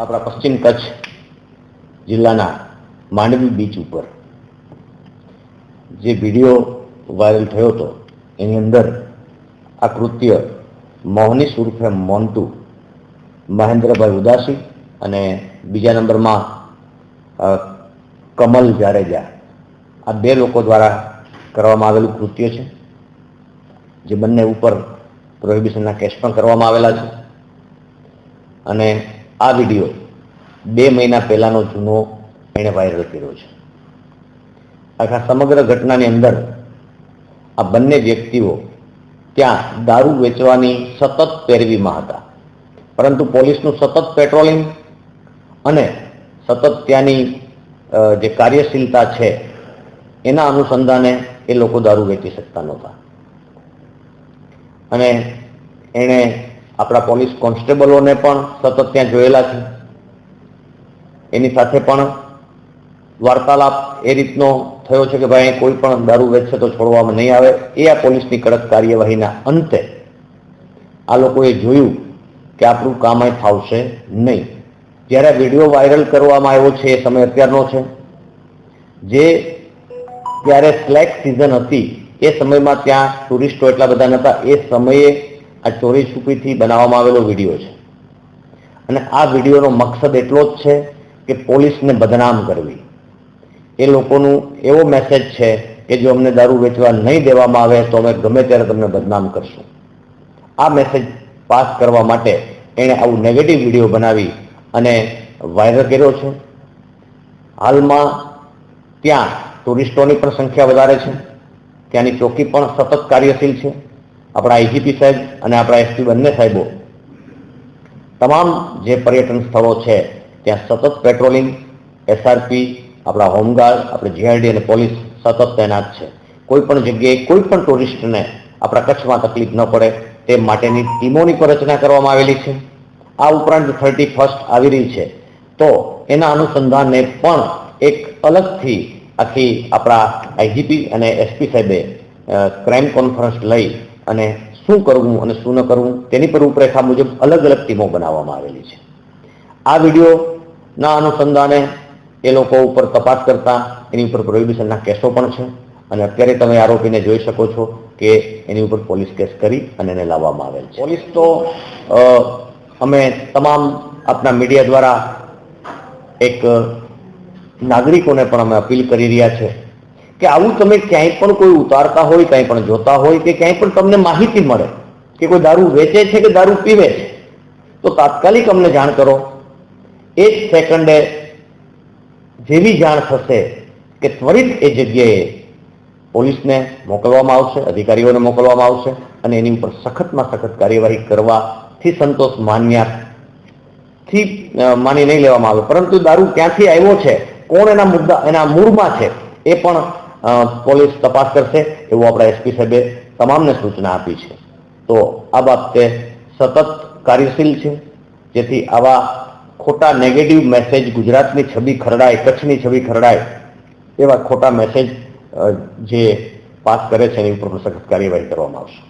આપણા પશ્ચિમ કચ્છ જિલ્લાના માંડવી બીચ ઉપર જે વિડીયો વાયરલ થયો હતો એની અંદર આ કૃત્ય મોહનીશ ઉર્ફે મોન્ટુ, મહેન્દ્રભાઈ ઉદાસી અને બીજા નંબરમાં કમલ જાડેજા, આ બે લોકો દ્વારા કરવામાં આવેલું કૃત્ય છે, જે બંને ઉપર પ્રોહિબિશનના કેસ પણ કરવામાં આવેલા છે. અને આ વિડીયો 2 મહિના પહેલાનો જૂનો એણે વાયરલ કર્યો છે. આખા સમગ્ર ઘટનાની અંદર આ બંને વ્યક્તિઓ ત્યાં દારૂ વેચવાની સતત પેરવીમાં હતા, પરંતુ પોલીસનું સતત પેટ્રોલિંગ અને સતત ત્યાંની જે કાર્યશીલતા છે એના અનુસંધાને એ લોકો દારૂ વેચી શકતા નહોતા. અને એણે આપણા પોલીસ કોન્સ્ટેબલોને પણ સતત ત્યાં જોયેલા છે. એની સાથે પણ વાર્તાલાપ એ રીતનો થયો છે કે ભાઈ કોઈ પણ દારૂ વેચશે તો છોડવામાં નહીં આવે. એ આ પોલીસની કડક કાર્યવાહીના અંતે આ લોકોએ જોયું કે આપણું કામ અહીં ફાવશે નહીં. જ્યારે આ વિડીયો વાયરલ કરવામાં આવ્યો છે એ સમય અત્યારનો છે, જે ત્યારે સ્લેક સિઝન હતી એ સમયમાં ત્યાં ટુરિસ્ટો એટલા બધા નહોતા. એ સમયે આ ચોરી છુપીથી બનાવવામાં આવેલો વિડીયો છે. અને આ વિડીયોનો મકસદ એટલો જ છે કે પોલીસને બદનામ કરવી. એ લોકોનું એવો મેસેજ છે કે જો અમને દારૂ વેચવા નહીં દેવામાં આવે તો અમે ગમે ત્યારે તમને બદનામ કરશું. આ મેસેજ પાસ કરવા માટે એણે આવું નેગેટિવ વિડીયો બનાવી અને વાયરલ કર્યો છે. હાલમાં ત્યાં ટુરિસ્ટોની પણ સંખ્યા વધારે છે, ત્યાંની ચોકી પણ સતત કાર્યશીલ છે. આપણા આઈજીપી સાહેબ અને આપણા એસપી બંને સાહેબો તમામ જે પર્યટન સ્થળો છે ત્યાં સતત પેટ્રોલિંગ, એસઆરપી, આપણા હોમગાર્ડ, આપણે જીઆરડી અને પોલીસ સતત તૈનાત છે. કોઈ પણ જગ્યાએ કોઈ પણ ટુરિસ્ટને આપણા કચ્છમાં તકલીફ ન પડે તે માટેની ટીમોની પણ રચના કરવામાં આવેલી છે. આ ઉપરાંત 31st આવી રહી છે તો એના અનુસંધાને પણ એક અલગથી આખી આપણા આઈજીપી અને એસપી સાહેબે ક્રાઇમ કોન્ફરન્સ લઈ અને શું કરવું અને શું ન કરવું તેની પર રૂપરેખા મુજબ અલગ અલગ ટીમો બનાવવામાં આવેલી છે. આ વિડીયોના અનુસંધાને એ લોકો ઉપર તપાસ કરતા એની ઉપર પ્રોહિબિશનના કેસો પણ છે. અને અત્યારે તમે આરોપીને જોઈ શકો છો કે એની ઉપર પોલીસ કેસ કરી અને એને લાવવામાં આવેલ છે. પોલીસ તો અમે તમામ આપણા મીડિયા દ્વારા એક નાગરિકોને પણ અમે અપીલ કરી રહ્યા છે કે આવું તમે ક્યાંય પણ કોઈ ઉતારતા હોય, ક્યાંય પણ જોતા હોય કે ક્યાંય પણ તમને માહિતી મળે કે કોઈ દારૂ વેચે છે કે દારૂ પીવે છે તો તાત્કાલિક અમને જાણ કરો. 1 સેકન્ડે જેવી જાણ થશે કે ત્વરિત એ જગ્યાએ પોલીસને મોકલવામાં આવશે, અધિકારીઓને મોકલવામાં આવશે અને એની ઉપર સખતમાં સખત કાર્યવાહી કરવાથી સંતોષ માની નહીં લેવામાં આવે. પરંતુ દારૂ ક્યાંથી આવ્યો છે, કોણ એના મૂળમાં છે એ પણ પોલીસ તપાસ કરશે એવું આપણા એસપી સાહેબે તમામને સૂચના આપી છે. તો આ બાબતે સતત કાર્યશીલ છે, જેથી આવા ખોટા નેગેટિવ મેસેજ ગુજરાતની છબી ખરડાય, કચ્છની છબી ખરડાય એવા ખોટા મેસેજ જે પાસ કરે છે એની ઉપર સખત કાર્યવાહી કરવામાં આવશે.